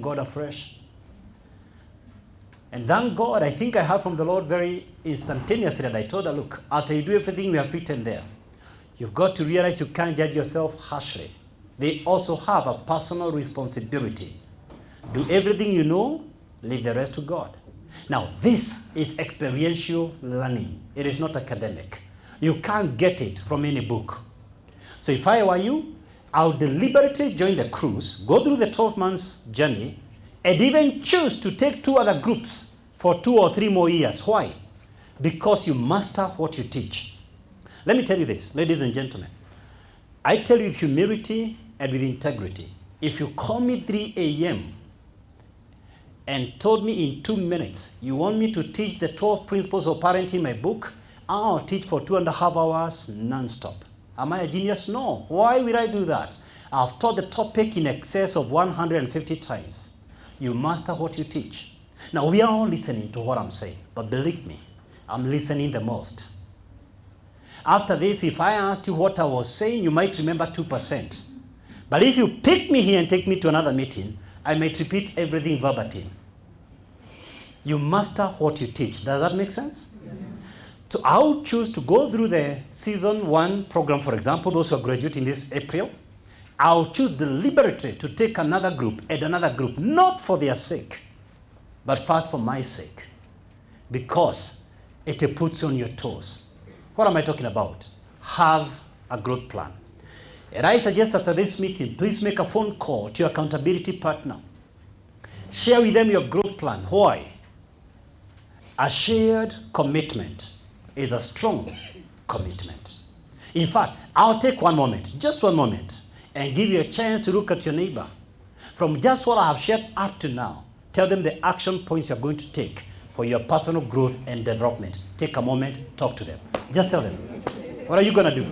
God afresh. And thank God, I think I heard from the Lord very instantaneously, and I told her, look, after you do everything we have written there, you've got to realize you can't judge yourself harshly. They also have a personal responsibility. Do everything you know, leave the rest to God. Now, this is experiential learning. It is not academic. You can't get it from any book. So if I were you, I would deliberately join the cruise, go through the 12 months journey, and even choose to take 2 other groups for 2 or 3 more years. Why? Because you master what you teach. Let me tell you this, ladies and gentlemen. I tell you with humility and with integrity. If you call me 3 a.m. and told me in 2 minutes, you want me to teach the 12 principles of parenting in my book, I'll teach for 2.5 hours non-stop. Am I a genius? No. Why will I do that? I've taught the topic in excess of 150 times. You master what you teach. Now, we are all listening to what I'm saying, but believe me, I'm listening the most. After this, if I asked you what I was saying, you might remember 2%. But if you pick me here and take me to another meeting, I might repeat everything verbatim. You master what you teach. Does that make sense? Yes. So I would choose to go through the season 1 program, for example, those who are graduating this April. I'll choose deliberately to take another group and another group, not for their sake, but first for my sake, because it puts you on your toes. What am I talking about? Have a growth plan. And I suggest after this meeting, please make a phone call to your accountability partner. Share with them your growth plan. Why? A shared commitment is a strong commitment. In fact, I'll take one moment, just one moment, and give you a chance to look at your neighbor. From just what I have shared up to now, tell them the action points you're going to take for your personal growth and development. Take a moment, talk to them. Just tell them. What are you going to do?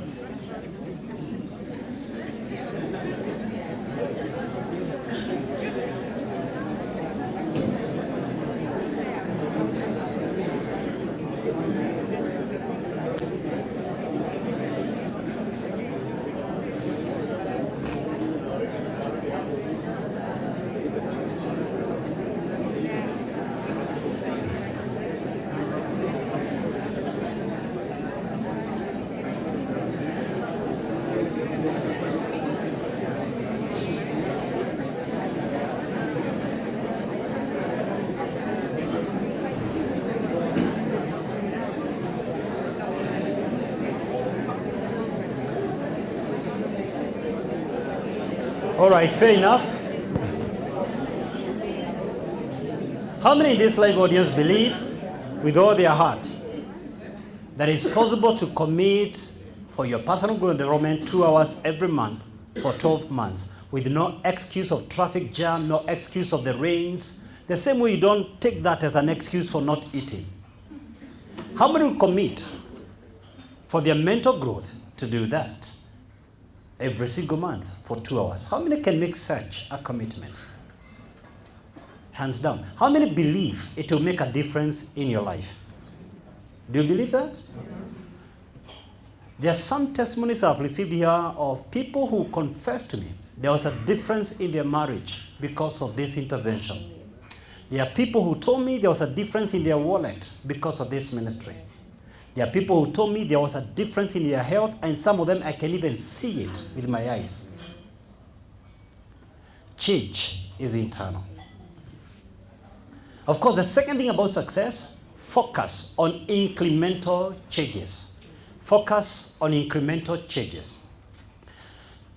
All right, fair enough. How many in this live audience believe with all their heart that it's possible to commit for your personal growth and development 2 hours every month for 12 months with no excuse of traffic jam, no excuse of the rains, the same way you don't take that as an excuse for not eating? How many will commit for their mental growth to do that every single month for 2 hours? How many can make such a commitment? Hands down. How many believe it will make a difference in your life? Do you believe that? Yes. There are some testimonies I've received here of people who confessed to me there was a difference in their marriage because of this intervention. There are people who told me there was a difference in their wallet because of this ministry. There are people who told me there was a difference in their health, and some of them I can even see it with my eyes. Change is internal. Of course, the second thing about success, focus on incremental changes. Focus on incremental changes.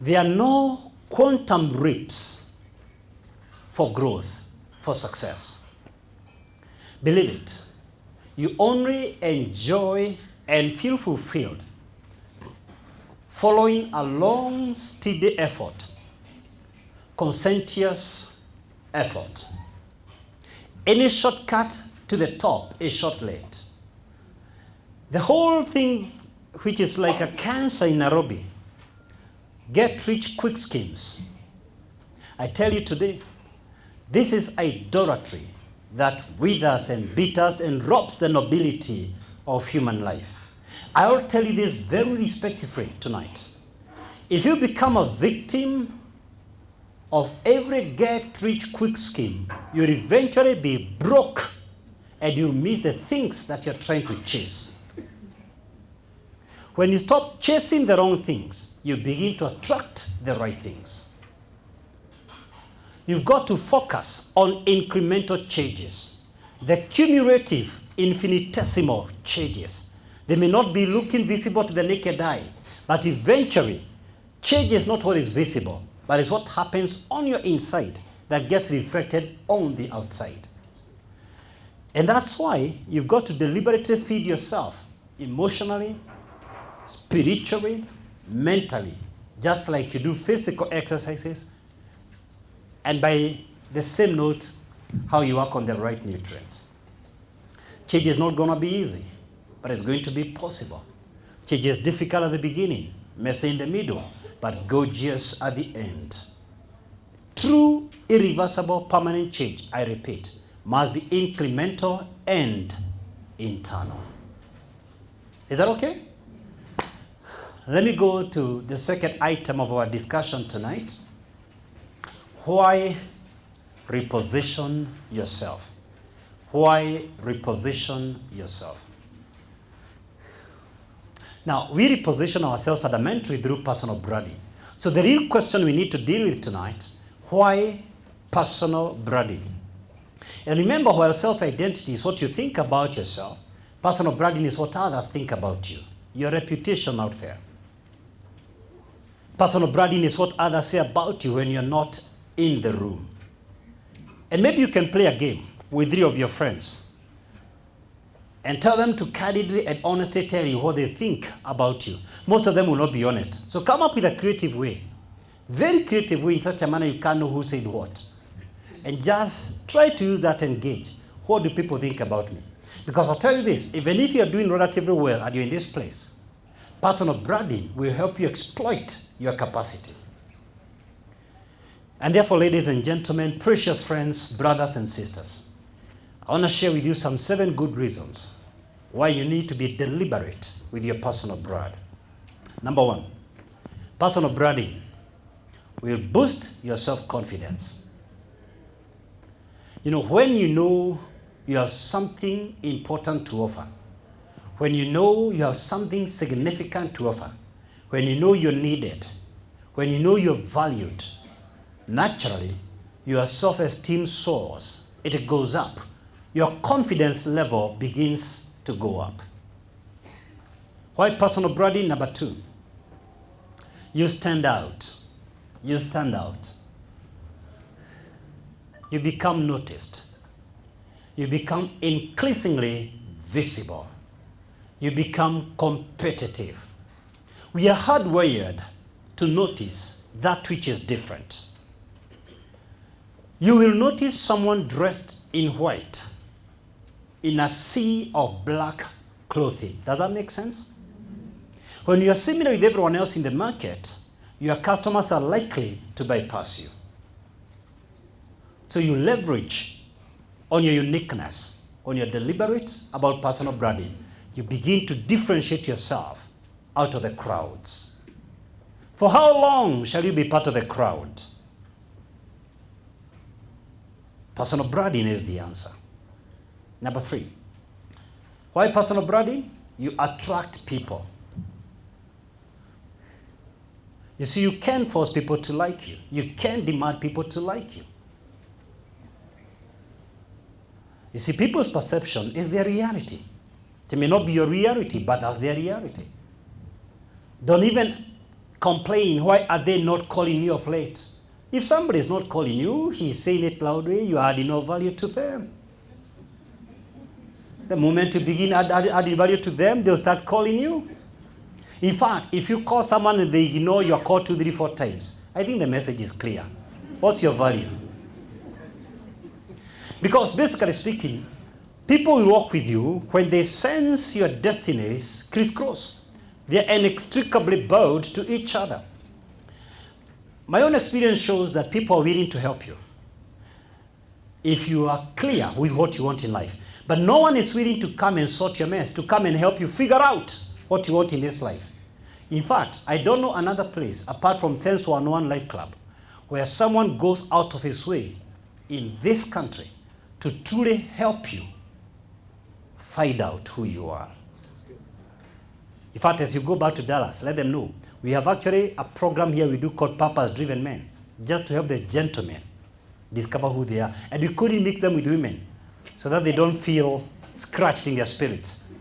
There are no quantum leaps for growth, for success. Believe it. You only enjoy and feel fulfilled following a long, steady effort, conscientious effort. Any shortcut to the top is short-lived. The whole thing, which is like a cancer in Nairobi, get-rich-quick schemes. I tell you today, this is idolatry that withers and bitters and robs the nobility of human life. I will tell you this very respectfully tonight. If you become a victim of every get-rich-quick scheme, you'll eventually be broke and you'll miss the things that you're trying to chase. When you stop chasing the wrong things, you begin to attract the right things. You've got to focus on incremental changes, the cumulative, infinitesimal changes. They may not be looking visible to the naked eye, but eventually, change is not what is visible, but it's what happens on your inside that gets reflected on the outside. And that's why you've got to deliberately feed yourself emotionally, spiritually, mentally, just like you do physical exercises, and by the same note, how you work on the right nutrients. Change is not going to be easy, but it's going to be possible. Change is difficult at the beginning, messy in the middle, but gorgeous at the end. True, irreversible, permanent change, I repeat, must be incremental and internal. Is that okay? Let me go to the second item of our discussion tonight. Why reposition yourself? Why reposition yourself? Now, we reposition ourselves fundamentally through personal branding. So the real question we need to deal with tonight, why personal branding? And remember, while self-identity is what you think about yourself, personal branding is what others think about you, your reputation out there. Personal branding is what others say about you when you're not in the room. And maybe you can play a game with 3 of your friends and tell them to candidly and honestly tell you what they think about you. Most of them will not be honest. So come up with a creative way, very creative way, in such a manner you can't know who said what. And just try to use that and gauge. What do people think about me? Because I'll tell you this, even if you're doing relatively well and you're in this place, personal branding will help you exploit your capacity. And therefore, ladies and gentlemen, precious friends, brothers and sisters, I want to share with you some 7 good reasons why you need to be deliberate with your personal brand. Number 1, personal branding will boost your self-confidence. You know, when you know you have something important to offer, when you know you have something significant to offer, when you know you're needed, when you know you're valued, naturally, your self-esteem soars. It goes up. Your confidence level begins to go up. Why personal branding? Number 2, you stand out. You stand out. You become noticed. You become increasingly visible. You become competitive. We are hardwired to notice that which is different. You will notice someone dressed in white in a sea of black clothing. Does that make sense? When you are similar with everyone else in the market, your customers are likely to bypass you. So you leverage on your uniqueness, on your deliberate about personal branding. You begin to differentiate yourself out of the crowds. For how long shall you be part of the crowd? Personal branding is the answer. Number 3, why personal branding? You attract people. You see, you can't force people to like you. You can't demand people to like you. You see, people's perception is their reality. It may not be your reality, but that's their reality. Don't even complain, why are they not calling you of late? If somebody is not calling you, he's saying it loudly, you are adding no value to them. The moment you begin adding value to them, they'll start calling you. In fact, if you call someone and they ignore your call 2, 3, 4 times, I think the message is clear. What's your value? Because basically speaking, people will walk with you when they sense your destinies crisscross. They are inextricably bound to each other. My own experience shows that people are willing to help you if you are clear with what you want in life. But no one is willing to come and sort your mess, to come and help you figure out what you want in this life. In fact, I don't know another place apart from Sense 101 Life Club where someone goes out of his way in this country to truly help you find out who you are. In fact, as you go back to Dallas, let them know. We have actually a program here we do called Purpose-Driven Men, just to help the gentlemen discover who they are. And we couldn't mix them with women so that they don't feel scratched in their spirits.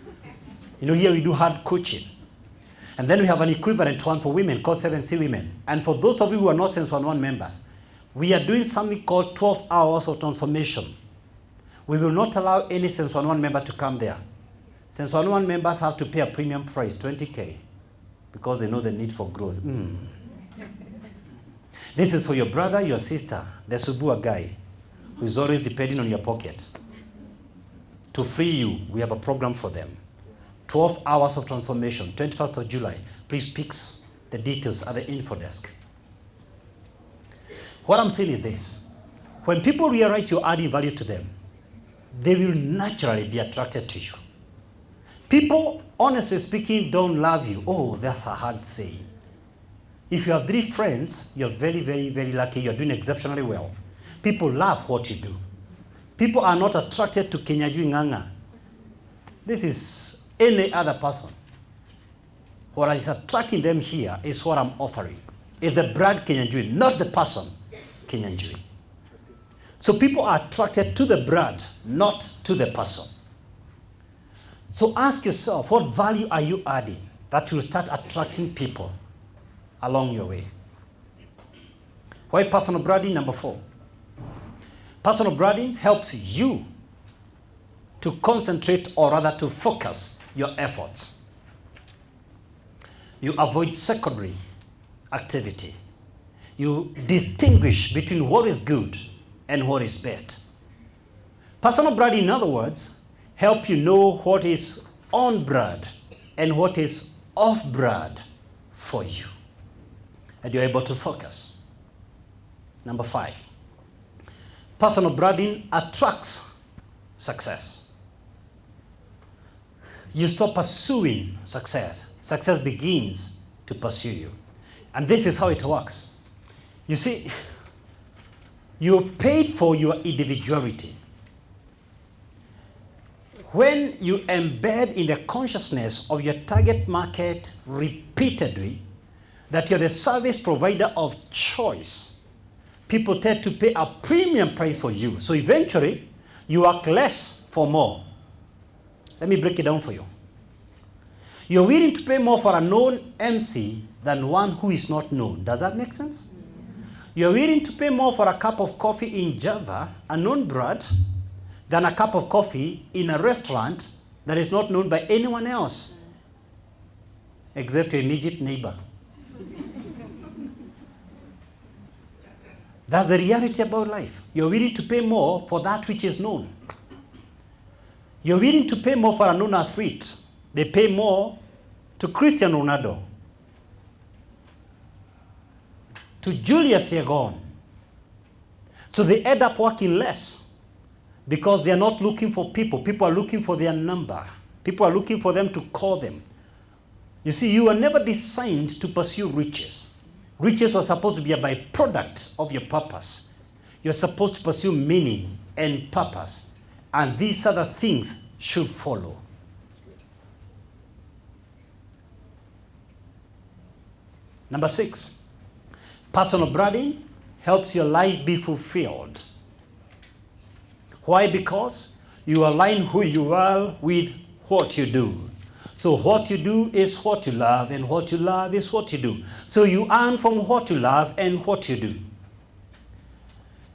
You know, here we do hard coaching. And then we have an equivalent one for women called 7C Women. And for those of you who are not Sense 11 members, we are doing something called 12 hours of transformation. We will not allow any Sense 11 member to come there. Sense 11 members have to pay a premium price, 20K, because they know the need for growth. This is for your brother, your sister, the Subua guy, who is always depending on your pocket. To free you, we have a program for them. 12 hours of transformation, 21st of July. Please pick the details at the info desk. What I'm saying is this. When people realize you're adding value to them, they will naturally be attracted to you. People, honestly speaking, don't love you. Oh, that's a hard saying. If you have 3 friends, you're very, very, very lucky. You're doing exceptionally well. People love what you do. People are not attracted to Kinyanjui Nganga. This is any other person. What is attracting them here is what I'm offering. It's the brand Kinyanjui, not the person Kinyanjui. So people are attracted to the brand, not to the person. So ask yourself, what value are you adding that will start attracting people along your way? Why personal branding? Number 4. Personal branding helps you to concentrate, or rather to focus your efforts. You avoid secondary activity. You distinguish between what is good and what is best. Personal branding, in other words, help you know what is on brand and what is off brand for you. And you're able to focus. Number 5. Personal branding attracts success. You stop pursuing success. Success begins to pursue you. And this is how it works. You see, you're paid for your individuality. When you embed in the consciousness of your target market repeatedly that you're the service provider of choice, people tend to pay a premium price for you. So eventually, you work less for more. Let me break it down for you. You're willing to pay more for a known MC than one who is not known. Does that make sense? You're willing to pay more for a cup of coffee in Java, a known brand, than a cup of coffee in a restaurant that is not known by anyone else except your immediate neighbor. That's the reality about life. You're willing to pay more for that which is known. You're willing to pay more for a known athlete. They pay more to Cristiano Ronaldo, to Julius Yegon. So they end up working less because they are not looking for people. People are looking for their number. People are looking for them to call them. You see, you were never designed to pursue riches. Riches were supposed to be a byproduct of your purpose. You're supposed to pursue meaning and purpose. And these other things should follow. Number 6, personal branding helps your life be fulfilled. Why? Because you align who you are with what you do. So what you do is what you love, and what you love is what you do. So you earn from what you love and what you do.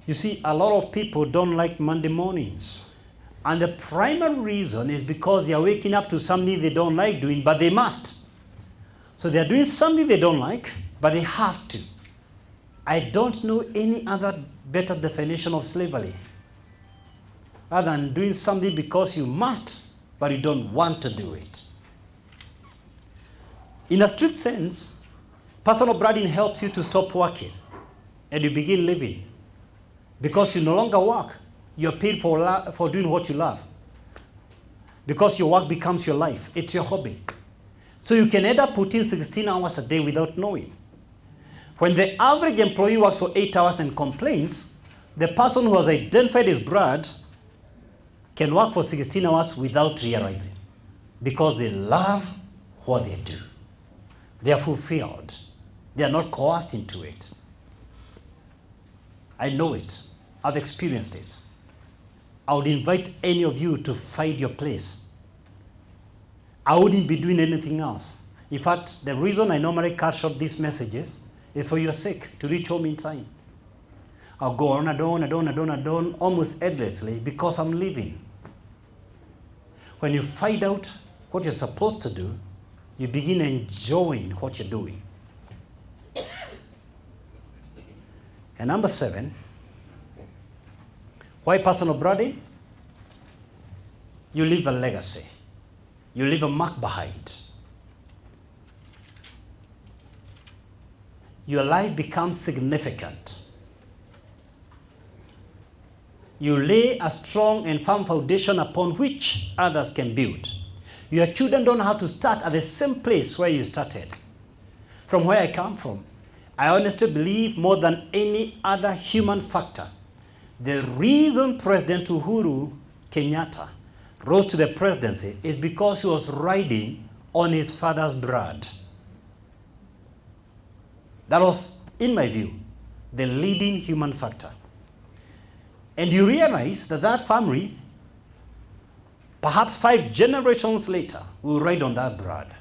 You see, a lot of people don't like Monday mornings. And the primary reason is because they are waking up to something they don't like doing, but they must. So they are doing something they don't like, but they have to. I don't know any other better definition of slavery other than doing something because you must, but you don't want to do it. In a strict sense, personal branding helps you to stop working and you begin living. Because you no longer work, you're paid for doing what you love. Because your work becomes your life, it's your hobby. So you can end up putting 16 hours a day without knowing. When the average employee works for 8 hours and complains, the person who has identified his brand can work for 16 hours without realizing, because they love what they do. They are fulfilled. They are not coerced into it. I know it. I've experienced it. I would invite any of you to find your place. I wouldn't be doing anything else. In fact, the reason I normally cut short these messages is for your sake, to reach home in time. I'll go on and on and on and on and on, almost endlessly, because I'm living. When you find out what you're supposed to do, you begin enjoying what you're doing. And number 7, why personal branding? You leave a legacy. You leave a mark behind. Your life becomes significant. You lay a strong and firm foundation upon which others can build. Your children don't have to start at the same place where you started. From where I come from, I honestly believe more than any other human factor, the reason President Uhuru Kenyatta rose to the presidency is because he was riding on his father's blood. That was, in my view, the leading human factor. And you realize that that family, perhaps 5 generations later, will ride on that blood.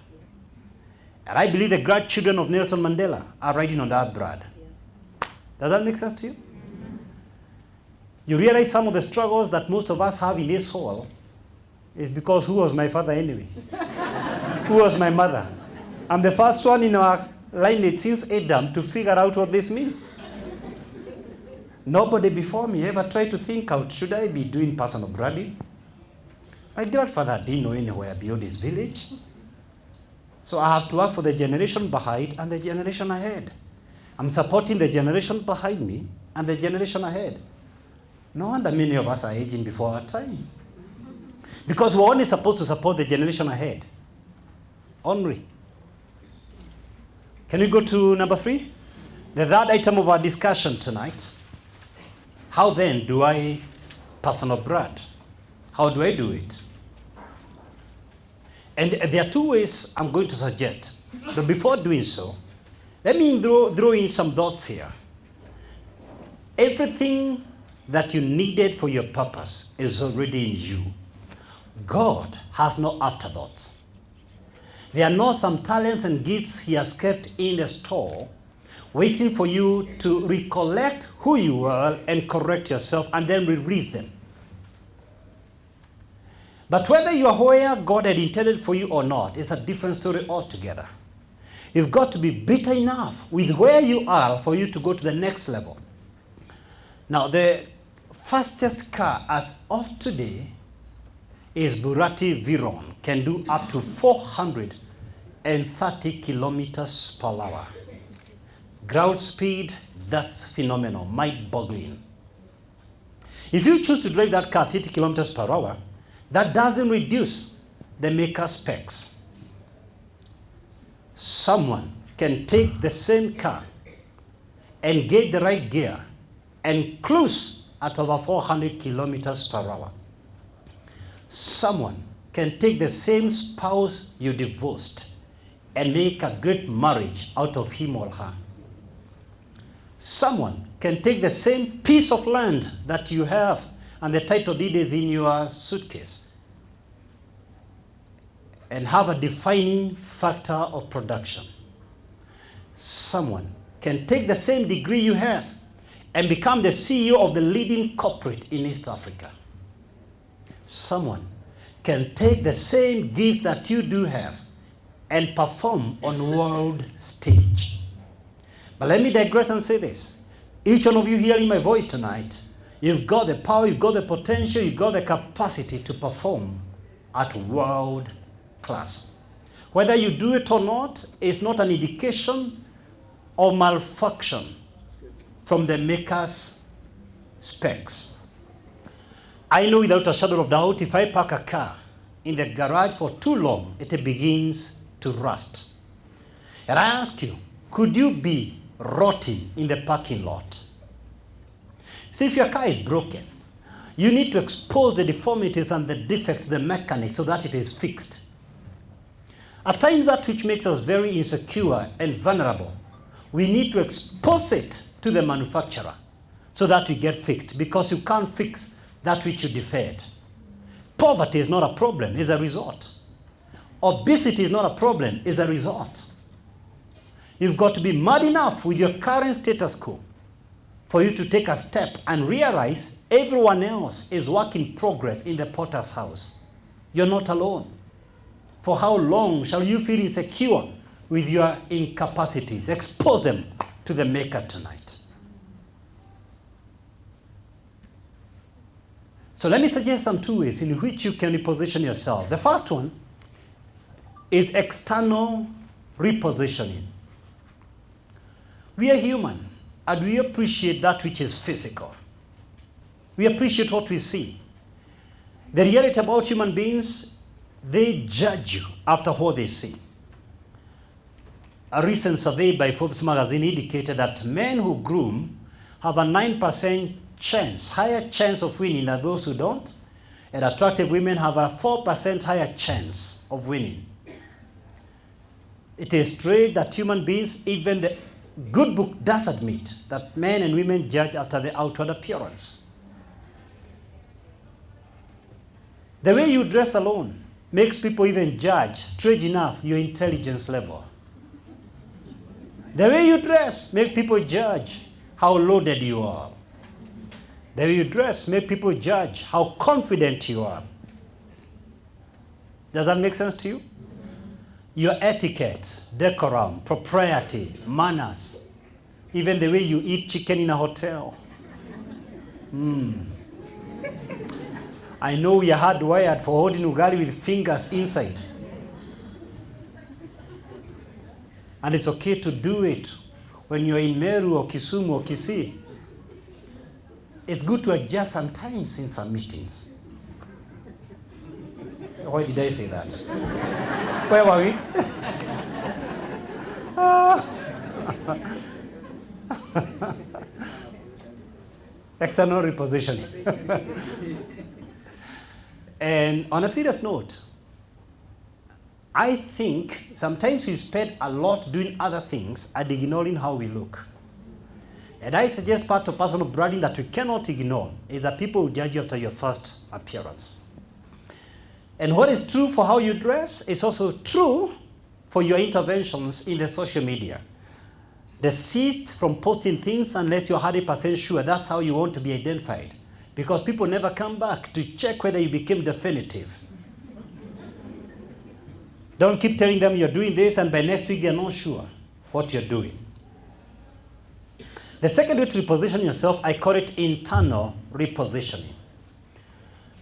And I believe the grandchildren of Nelson Mandela are riding on that blood. Does that make sense to you? You realize some of the struggles that most of us have in this soul is because who was my father anyway? Who was my mother? I'm the first one in our lineage since Adam to figure out what this means. Nobody before me ever tried to think out, should I be doing personal branding? My grandfather didn't know anywhere beyond his village. So I have to work for the generation behind and the generation ahead. I'm supporting the generation behind me and the generation ahead. No wonder many of us are aging before our time. Because we're only supposed to support the generation ahead. Only. Can we go to number 3? The third item of our discussion tonight. How then do I personal brand? How do I do it? And there are 2 ways I'm going to suggest. But before doing so, let me throw in some thoughts here. Everything that you needed for your purpose is already in you. God has no afterthoughts. There are not some talents and gifts he has kept in the store waiting for you to recollect who you are and correct yourself and then release them. But whether you are where God had intended for you or not is a different story altogether. You've got to be bitter enough with where you are for you to go to the next level. Now, the fastest car as of today is Bugatti Veyron, can do up to 430 kilometers per hour. Ground speed, that's phenomenal, mind-boggling. If you choose to drive that car at 80 kilometers per hour, that doesn't reduce the maker's specs. Someone can take the same car and get the right gear and cruise at over 400 kilometers per hour. Someone can take the same spouse you divorced and make a great marriage out of him or her. Someone can take the same piece of land that you have and the title deed is in your suitcase and have a defining factor of production. Someone can take the same degree you have and become the CEO of the leading corporate in East Africa. Someone can take the same gift that you do have and perform on world stage. But let me digress and say this. Each one of you hearing my voice tonight, you've got the power, you've got the potential, you've got the capacity to perform at world class. Whether you do it or not is not an indication of malfunction from the maker's specs. I know without a shadow of doubt, if I park a car in the garage for too long, it begins to rust. And I ask you, could you be rotting in the parking lot. See, if your car is broken, you need to expose the deformities and the defects, the mechanics, so that it is fixed. At times, that which makes us very insecure and vulnerable, we need to expose it to the manufacturer so that we get fixed, because you can't fix that which you deferred. Poverty is not a problem, it's a result. Obesity is not a problem, it's a result. You've got to be mad enough with your current status quo for you to take a step and realize everyone else is work in progress in the potter's house. You're not alone. For how long shall you feel insecure with your incapacities? Expose them to the Maker tonight. So let me suggest some 2 ways in which you can reposition yourself. The first one is external repositioning. We are human, and we appreciate that which is physical. We appreciate what we see. The reality about human beings, they judge you after what they see. A recent survey by Forbes magazine indicated that men who groom have a 9% chance, higher chance of winning than those who don't, and attractive women have a 4% higher chance of winning. It is strange that human beings, even the good book does admit that men and women judge after the outward appearance. The way you dress alone makes people even judge, strange enough, your intelligence level. The way you dress makes people judge how loaded you are. The way you dress makes people judge how confident you are. Does that make sense to you? Your etiquette, decorum, propriety, manners, even the way you eat chicken in a hotel. I know we are hardwired for holding ugali with fingers inside. And it's okay to do it when you're in Meru or Kisumu or Kisii. It's good to adjust sometimes in some meetings. Why did I say that? Where were we? External repositioning. And on a serious note, I think sometimes we spend a lot doing other things and ignoring how we look. And I suggest part of personal branding that we cannot ignore is that people will judge you after your first appearance. And what is true for how you dress is also true for your interventions in the social media. Desist from posting things unless you're 100% sure that's how you want to be identified. Because people never come back to check whether you became definitive. Don't keep telling them you're doing this and by next week they're not sure what you're doing. The second way to reposition yourself, I call it internal repositioning.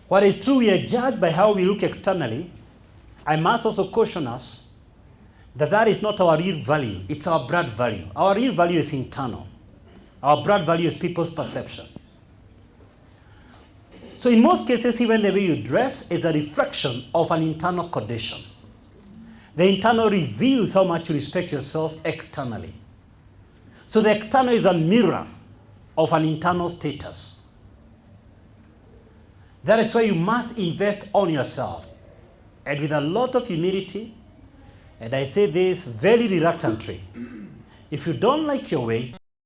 What is true, we are judged by how we look externally. I must also caution us that that is not our real value. It's our brand value. Our real value is internal. Our brand value is people's perception. So in most cases, even the way you dress is a reflection of an internal condition. The internal reveals how much you respect yourself externally. So the external is a mirror of an internal status. That is why you must invest on yourself. And with a lot of humility, and I say this very reluctantly, if you don't like your weight,